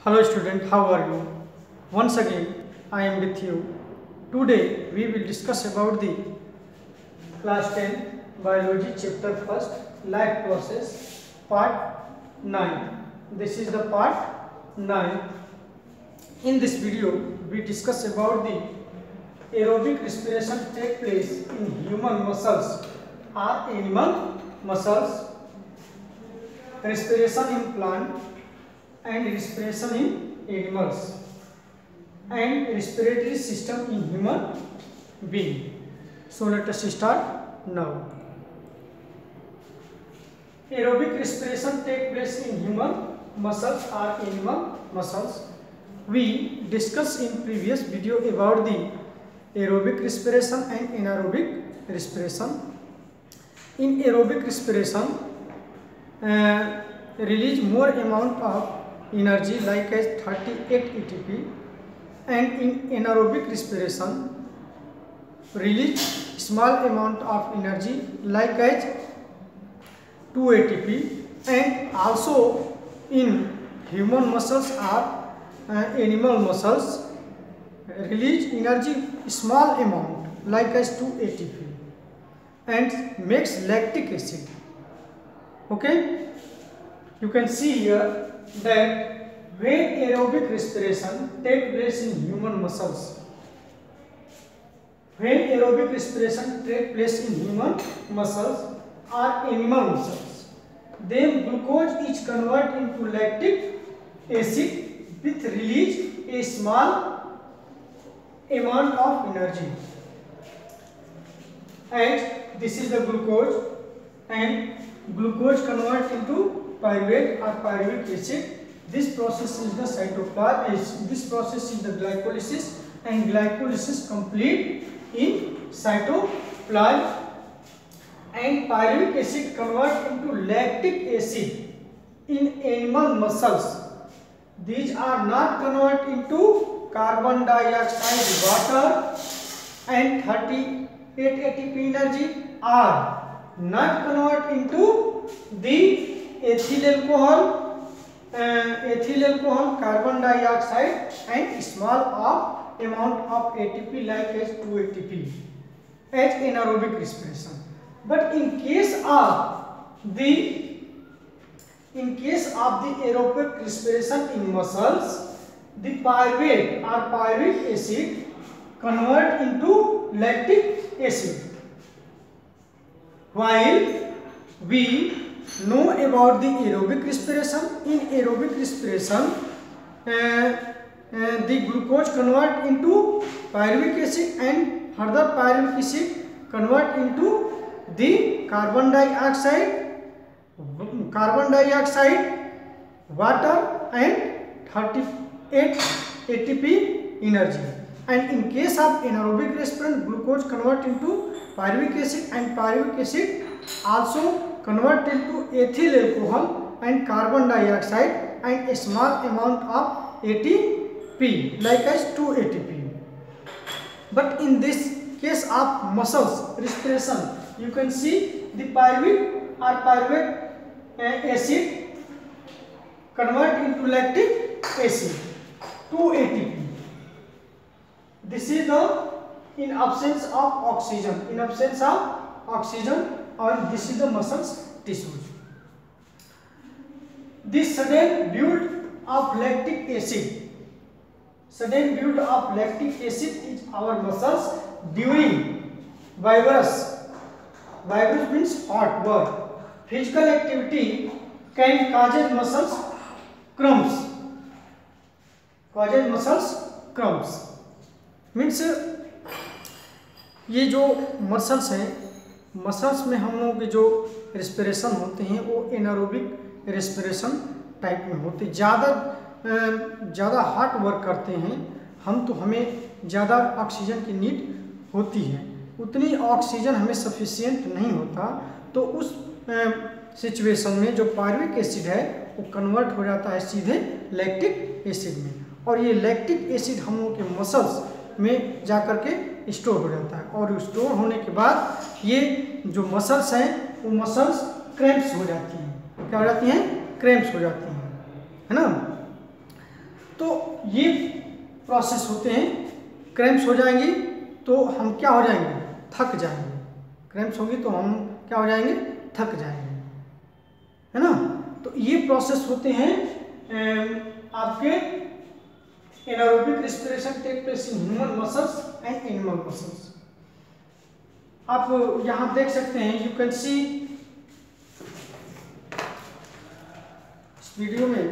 Hello student, how are you? Once again I am with you. Today we will discuss about the class 10 biology chapter 1st life process part 9. This is the part 9. In this video we discuss about the aerobic respiration take place in human muscles or animal muscles, respiration in plant and respiration in animals, and respiratory system in human being. So let us start now. Aerobic respiration take place in human muscles or animal muscles. We discussed in previous video about the aerobic respiration and anaerobic respiration. In aerobic respiration, release more amount of energy like as 38 ATP, and in anaerobic respiration release small amount of energy like as 2 ATP, and also in human muscles or animal muscles release energy small amount like as 2 ATP and makes lactic acid. Okay, you can see here that when aerobic respiration take place in human muscles, when aerobic respiration take place in human muscles or animal muscles, then glucose is converted into lactic acid with release a small amount of energy, and this is the glucose, and glucose converted into pyruvate or pyruvic acid. This process is the cytoplasm. This process is the glycolysis, and glycolysis complete in cytoplasm, and pyruvic acid convert into lactic acid in animal muscles. These are not converted into carbon dioxide, water, and 38 ATP energy are not converted into the ethyl alcohol, carbon dioxide, and small amount of ATP like as 2 ATP as anaerobic respiration. But in case of the aerobic respiration in muscles, the pyruvate or pyruvic acid convert into lactic acid. While we know about the aerobic respiration, in aerobic respiration the glucose convert into pyruvic acid, and further pyruvic acid convert into the carbon dioxide, water, and 38 ATP energy. And in case of anaerobic respiration, glucose convert into pyruvic acid, and pyruvic acid also convert into ethyl alcohol and carbon dioxide and a small amount of ATP like as 2 ATP. But in this case of muscles respiration, you can see the pyruvic or pyruvate acid convert into lactic acid, 2 ATP. This is the in absence of oxygen. In absence of oxygen, or this is the muscles tissues. This sudden build of lactic acid, is our muscles during vigorous means hot work. Physical activity can cause muscles cramps. Means ये जो muscles हैं, muscles में हम लोगों के जो respiration होते हैं वो एनारोबिक रेस्पिरेशन टाइप में होते हैं। ज़्यादा हार्ड वर्क करते हैं हम, तो हमें ज़्यादा ऑक्सीजन की नीड होती है, उतनी ऑक्सीजन हमें सफिशिएंट नहीं होता, तो उस सिचुएशन में जो पायरुविक एसिड है वो कन्वर्ट हो जाता है सीधे लैक्टिक एसिड में, और ये लैक्टिक एसिड हम लोगों के मसल्स में जा कर के स्टोर हो जाता है, और स्टोर होने के बाद ये जो मसल्स हैं वो मसल्स क्रैम्प्स हो जाती हैं। क्या हो जाती हैं? क्रैम्प्स हो जाती हैं, है ना। तो ये प्रोसेस होते हैं। क्रैम्प्स हो जाएंगी तो हम क्या हो जाएंगे, थक जाएंगे। क्रैम्प्स होगी तो हम क्या हो जाएंगे, थक जाएंगे, है ना। तो ये प्रोसेस होते हैं आपके anaerobic respiration take place in human muscles and animal muscles. आप यहां देख सकते हैं, यू कैन सी इस वीडियो में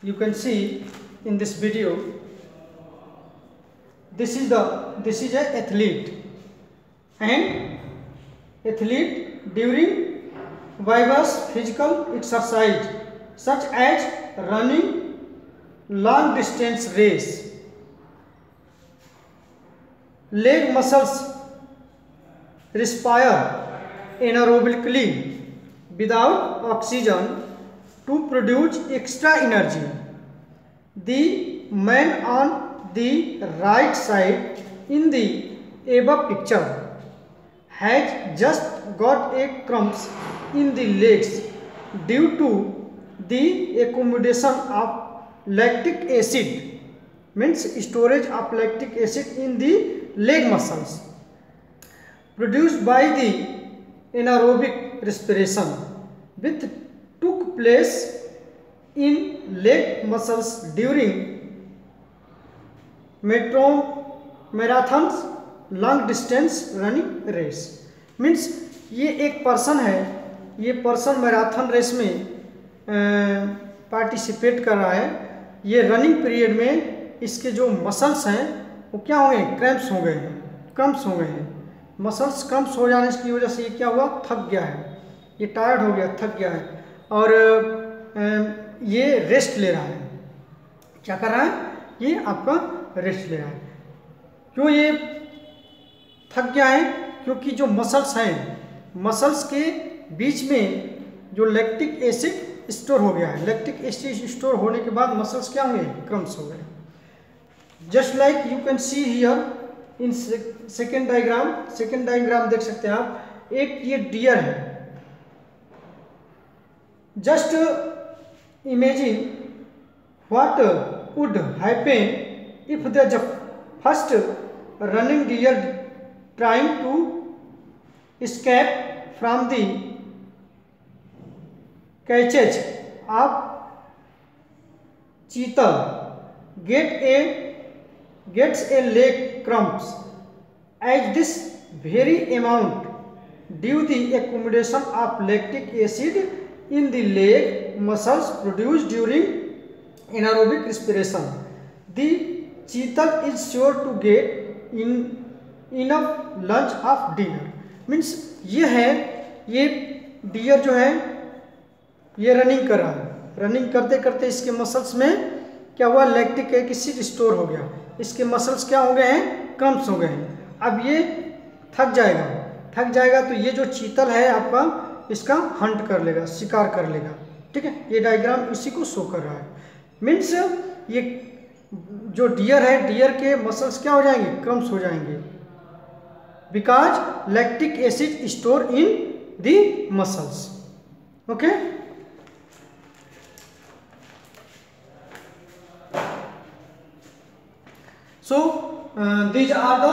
you can see in this video, this is a athlete, and athlete during vigorous physical exercise such as running, long distance race, leg muscles respire anaerobically without oxygen to produce extra energy. The man on the right side in the above picture has just got a cramps in the legs due to the accumulation of lactic acid, means storage of lactic acid in the leg muscles produced by the anaerobic respiration, which took place in leg muscles during marathons, long distance running race. Means ये एक person है, ये person marathon race में participate कर रहा है। ये running period में इसके जो मसल्स हैं वो क्या हो गए, क्रैम्प्स हो गए हैं, क्रम्प्स हो गए हैं। मसल्स क्रम्प्स हो जाने की वजह से ये क्या हुआ, थक गया है, ये टायर्ड हो गया, थक गया है, और ये रेस्ट ले रहा है। क्या कर रहा है, ये आपका रेस्ट ले रहा है। क्यों ये थक गया है, क्योंकि जो मसल्स हैं, मसल्स के बीच में जो लैक्टिक एसिड स्टोर हो गया है। लैक्टिक एसिड स्टोर होने के बाद मसल्स क्या हुए, क्रम्प्स हो गए। Just like you can see here in second diagram देख सकते हैं आप। एक ये डियर है, just imagine what would happen if the first running deer trying to escape from the cages of cheetal gets a leg cramps, as this very amount due the accumulation of lactic acid in the leg muscles produced during anaerobic respiration. The cheetal is sure to get enough lunch of dinner. Means ये है, ये dear जो है ये running कर रहा है। Running करते करते इसके मसल्स में क्या हुआ, लैक्टिक एसिड स्टोर हो गया, इसके मसल्स क्या हो गए हैं, क्रम्प्स हो गए हैं। अब ये थक जाएगा तो ये जो चीतल है आपका, इसका हंट कर लेगा, शिकार कर लेगा। ठीक है, ये डायग्राम इसी को शो कर रहा है। मीन्स ये जो डियर है, डियर के मसल्स क्या हो जाएंगे, क्रम्प्स हो जाएंगे, because lactic acid store in the muscles. Okay, so these are the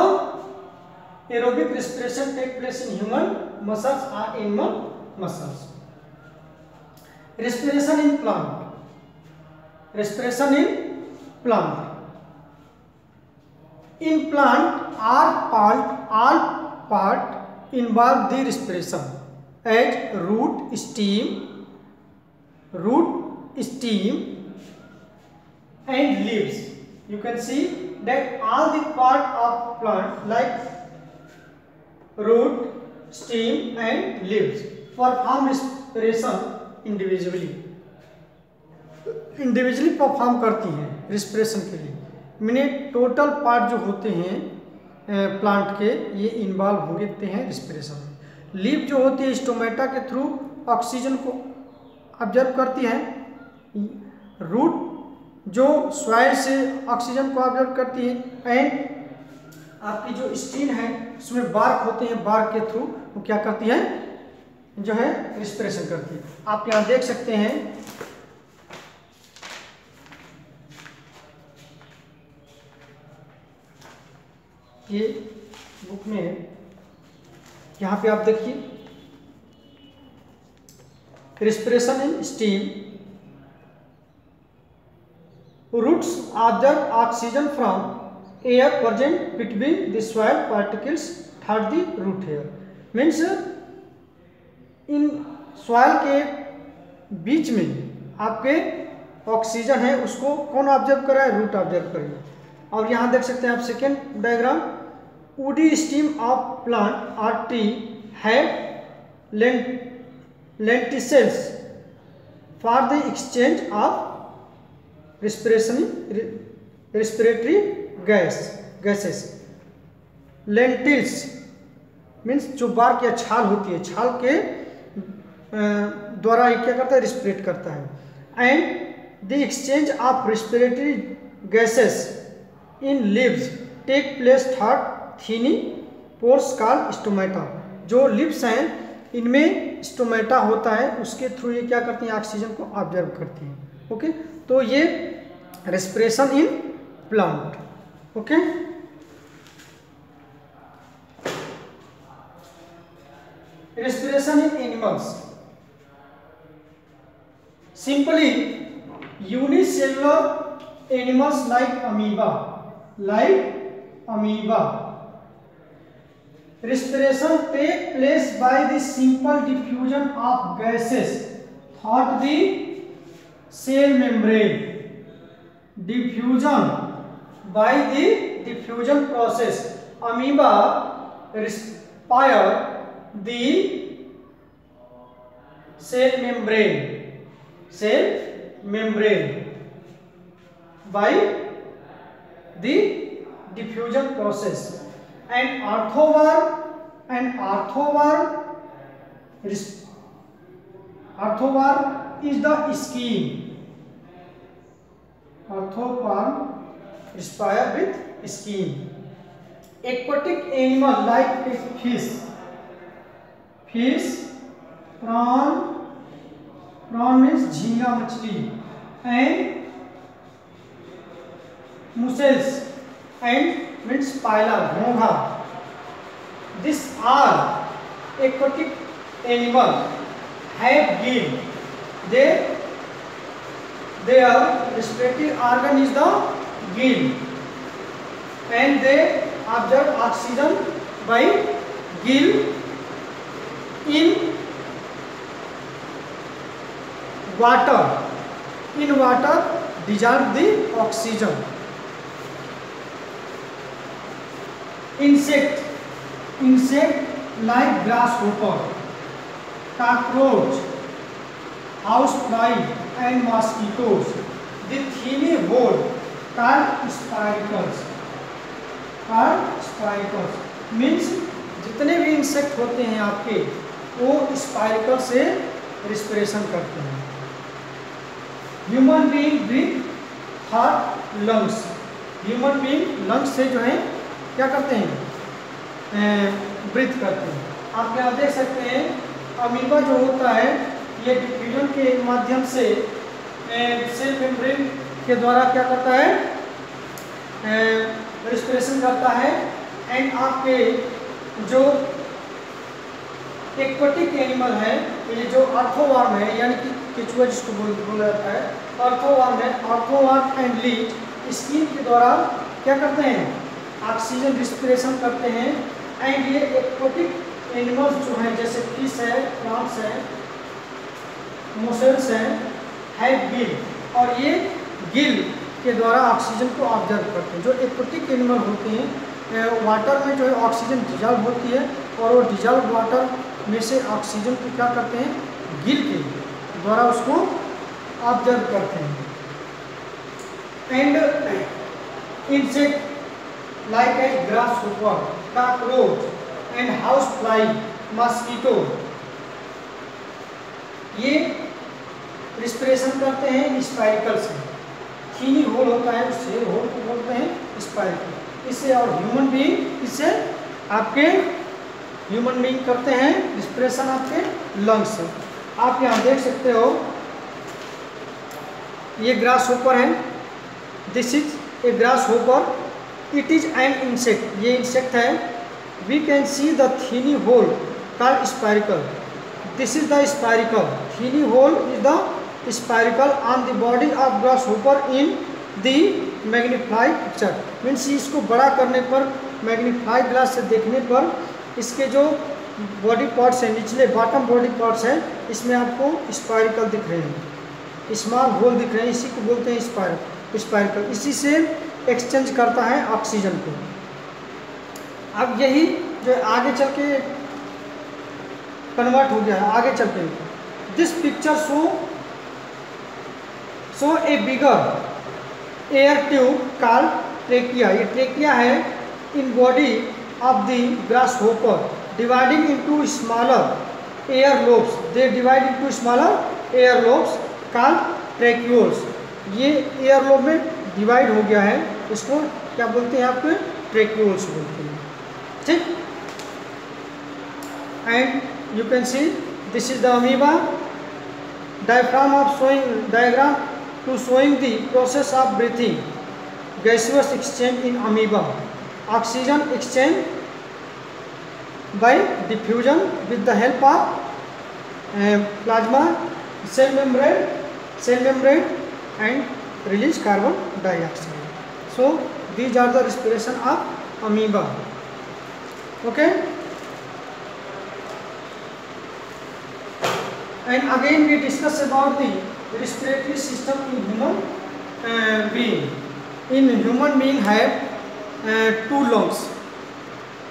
aerobic respiration take place in human muscles or animal muscles. Respiration in plant. Respiration in plant. In plant, all part involve the respiration, as root, stem, and leaves. You can see that all the part of plant like root, stem and leaves perform respiration individually perform करती हैं respiration के लिए। मैंने total part जो होते हैं plant के, ये इन्वॉल्व होते हैं रिस्पिरेशन में। लीफ जो होती है स्टोमेटा के थ्रू ऑक्सीजन को ऑब्जर्व करती है, रूट जो सॉइल से ऑक्सीजन को ऑब्जर्व करती है, एंड आपकी जो स्किन है उसमें बार्क होते हैं, बार्क के थ्रू वो क्या करती है, जो है रिस्पिरेशन करती है। आप यहाँ देख सकते हैं ये बुक में, यहाँ पे आप देखिए respiration in stem, roots observe oxygen from air present between the soil particles through the root hair. Means इन सॉइल के बीच में आपके ऑक्सीजन है उसको कौन ऑब्जर्व कर रहा है, रूट ऑब्जर्व कर रही है। और यहाँ देख सकते हैं आप second diagram, woody stem of plant और tree have lenticels for the exchange of respiratory gases. Lentils means जो बार्क या छाल होती है, छाल के द्वारा ये क्या करता है, रिस्पिरेट करता है। And the exchange of respiratory gases in leaves take place through tiny pores called stomata. जो लिप्स हैं इनमें स्टोमेटा होता है, उसके थ्रू ये क्या करती हैं, ऑक्सीजन को ऑब्जर्व करती हैं। ओके, तो ये respiration in plant. Okay, respiration in animals, simply unicellular animals like amoeba, respiration take place by the simple diffusion of gases through the cell membrane. Diffusion by the diffusion process, amoeba respire the cell membrane by the diffusion process, and arthroworm is the skin. Arthroworm respire with skin. Aquatic animal like fish, prawn means झींगा मछली, and mussels and means पायला, घोंघा. These are aquatic animal have gill. Their respiratory organ is the gill, and they absorb oxygen by gill. In water dissolve the oxygen. Insect like grasshopper, cockroach, housefly and mosquitoes, the tiny hole called spiracles. Means जितने भी insect होते हैं आपके वो स्पाइरकल से respiration करते हैं। Human being breathe through lungs, human being lungs से जो है क्या करते हैं, ब्रीथ करते हैं। आप यहाँ देख सकते हैं अमीबा जो होता है ये डिफ्यूजन के माध्यम से सेल मेम्ब्रेन के द्वारा क्या करता है, रिस्पिरेशन करता है। एंड आपके जो एक्वेटिक एनिमल है, ये जो अर्थोवर्म है यानी कि केचुआ जिसको बोला जाता है, अर्थोवर्म है, अर्थोवर्म एंड लीच स्किन के द्वारा क्या करते हैं, ऑक्सीजन रिस्पिरेशन करते हैं। एंड ये एक्वेटिक एनिमल्स जो हैं जैसे फिश है, प्रॉन्स है, मोसेल्स हैं, हैव गिल, और ये गिल के द्वारा ऑक्सीजन को ऑब्जर्व करते हैं। जो एक्वेटिक एनिमल होते हैं वाटर में जो है ऑक्सीजन डिजॉल्व होती है और वो डिजॉल्व वाटर में से ऑक्सीजन को क्या करते हैं, गिल के द्वारा उसको ऑब्जर्व करते हैं। And insect like a grasshopper, cockroach and house fly, mosquito, ये रिस्पिरेशन करते हैं स्पाइरकल से। थीनी होल होता है उससे होल को बोलते हैं स्पाइरकल। इससे, और ह्यूमन बीइंग इससे आपके ह्यूमन बीइंग करते हैं रिस्पिरेशन आपके लंग्स से। आप यहाँ देख सकते हो ये ग्रास होपर है, this is a grasshopper, it is an insect, ये इंसेक्ट है। We can see the tiny hole called spiracle, this is the spiracle, tiny hole is the spiracle on the body of grasshopper in the magnified picture. मीन्स इसको बड़ा करने पर, magnified glass से देखने पर इसके जो बॉडी पार्ट्स हैं, निचले बॉटम बॉडी पार्ट्स हैं, इसमें आपको स्पाइरिकल दिख रहे हैं, स्मॉल होल दिख रहे हैं, इसी को बोलते हैं स्पाइरिकल। इसी से एक्सचेंज करता है ऑक्सीजन को। अब यही जो आगे चल के कन्वर्ट हो गया है, आगे चल के this picture show A bigger air tube called trachea. ये ट्रेकिया है in body of the grass hopper, dividing into smaller air lobes, they divide into smaller air lobes called tracheoles. ये एयर लोब में divide हो गया है, इसको क्या बोलते हैं आपके ट्रेक्यूल्स बोलते हैं, ठीक। And you can see this is the amoeba, diaphragm of showing, diagram to showing the process of breathing, gaseous exchange in amoeba, oxygen exchange by diffusion with the help of plasma cell membrane and release carbon dioxide. So these are the respiration of amoeba. Okay, and again we discuss about the respiratory system in human being. In human being have two lungs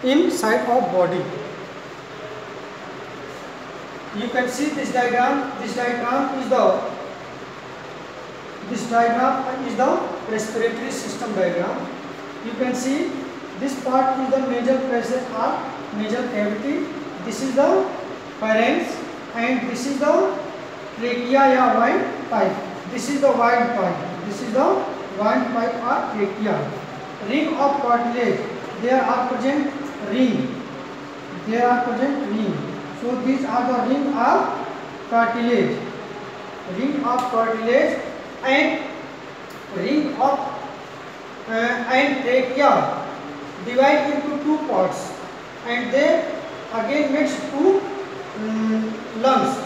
inside of body. You can see this diagram. This diagram is the respiratory system diagram. You can see this part is the nasal passage or nasal cavity. This is the pharynx and this is the trachea या wide pipe. This is the wide pipe. This is the wide pipe or trachea. Ring of cartilage. There are present ring. So these are the ring of cartilage. Ring of cartilage and ring of and trachea divide into two parts, and they again makes two lungs.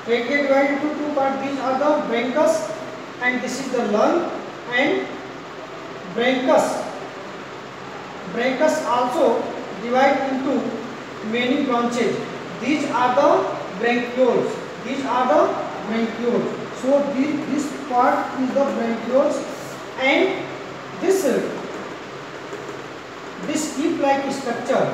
Trachea divide into two parts. These are the bronchus and this is the lung, and bronchus also divide into many branches. These are the bronchioles. So this part is the bronchioles, and this tip-like structure